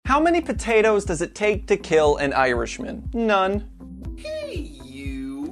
How many potatoes does it take to kill an Irishman? None. Hey, you.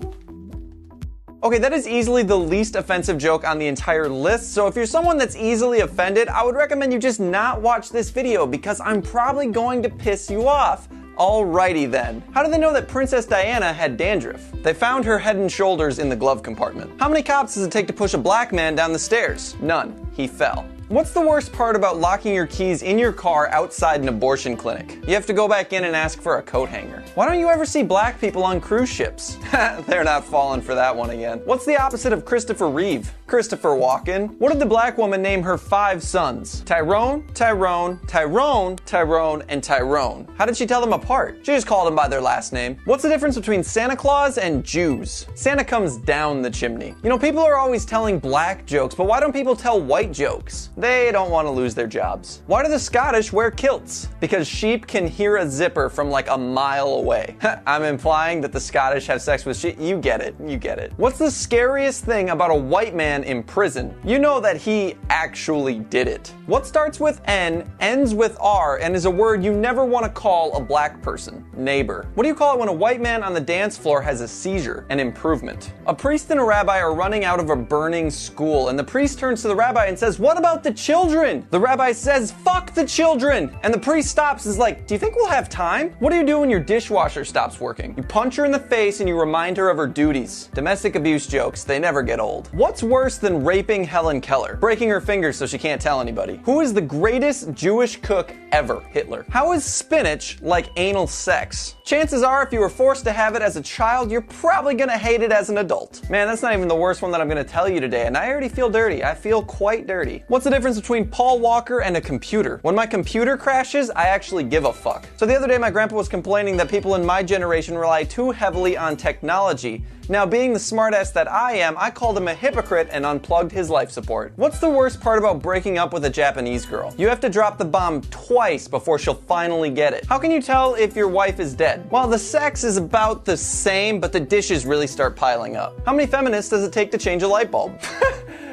Okay, that is easily the least offensive joke on the entire list, so if you're someone that's easily offended, I would recommend you just not watch this video because I'm probably going to piss you off. Alrighty then. How do they know that Princess Diana had dandruff? They found her head and shoulders in the glove compartment. How many cops does it take to push a black man down the stairs? None. He fell. What's the worst part about locking your keys in your car outside an abortion clinic? You have to go back in and ask for a coat hanger. Why don't you ever see black people on cruise ships? They're not falling for that one again. What's the opposite of Christopher Reeve? Christopher Walken. What did the black woman name her 5 sons? Tyrone, Tyrone, Tyrone, Tyrone, and Tyrone. How did she tell them apart? She just called them by their last name. What's the difference between Santa Claus and Jews? Santa comes down the chimney. You know, people are always telling black jokes, but why don't people tell white jokes? They don't want to lose their jobs. Why do the Scottish wear kilts? Because sheep can hear a zipper from like a mile away. I'm implying that the Scottish have sex with sheep. You get it. You get it. What's the scariest thing about a white man in prison? You know that he actually did it. What starts with N, ends with R, and is a word you never want to call a black person? Neighbor. What do you call it when a white man on the dance floor has a seizure? An improvement. A priest and a rabbi are running out of a burning school, and the priest turns to the rabbi and says, "What about the children?" The rabbi says, "Fuck the children!" And the priest stops and is like, "Do you think we'll have time?" What do you do when your dishwasher stops working? You punch her in the face and you remind her of her duties. Domestic abuse jokes, they never get old. What's worse than raping Helen Keller? Breaking her fingers so she can't tell anybody. Who is the greatest Jewish cook ever? Hitler. How is spinach like anal sex? Chances are if you were forced to have it as a child, you're probably gonna hate it as an adult. Man, that's not even the worst one that I'm gonna tell you today, and I already feel dirty. I feel quite dirty. What's the difference between Paul Walker and a computer? When my computer crashes, I actually give a fuck. So the other day my grandpa was complaining that people in my generation rely too heavily on technology. Now, being the smartass that I am, I called him a hypocrite and unplugged his life support. What's the worst part about breaking up with a Japanese girl? You have to drop the bomb twice before she'll finally get it. How can you tell if your wife is dead? Well, the sex is about the same, but the dishes really start piling up. How many feminists does it take to change a light bulb?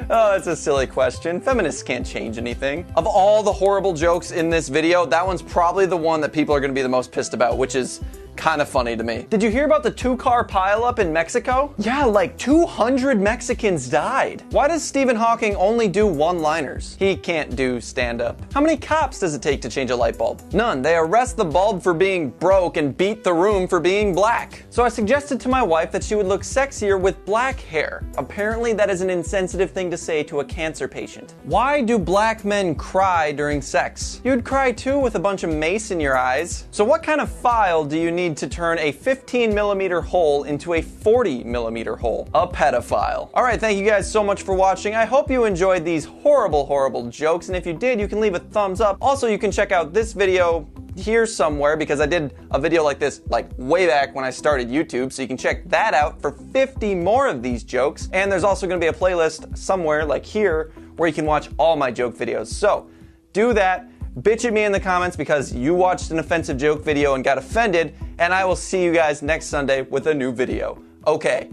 Oh, that's a silly question. Feminists can't change anything. Of all the horrible jokes in this video, that one's probably the one that people are gonna be the most pissed about, which is kind of funny to me. Did you hear about the 2-car pileup in Mexico? Yeah, like 200 Mexicans died. Why does Stephen Hawking only do one-liners? He can't do stand-up. How many cops does it take to change a light bulb? None. They arrest the bulb for being broke and beat the room for being black. So I suggested to my wife that she would look sexier with black hair. Apparently that is an insensitive thing to say to a cancer patient. Why do black men cry during sex? You'd cry too with a bunch of mace in your eyes. So what kind of file do you need to turn a 15mm hole into a 40mm hole? A pedophile. Alright, thank you guys so much for watching. I hope you enjoyed these horrible, horrible jokes, and if you did, you can leave a thumbs up. Also, you can check out this video here somewhere because I did a video like this like way back when I started YouTube, so you can check that out for 50 more of these jokes. And there's also going to be a playlist somewhere like here where you can watch all my joke videos. So do that. Bitch at me in the comments because you watched an offensive joke video and got offended, and I will see you guys next Sunday with a new video. Okay,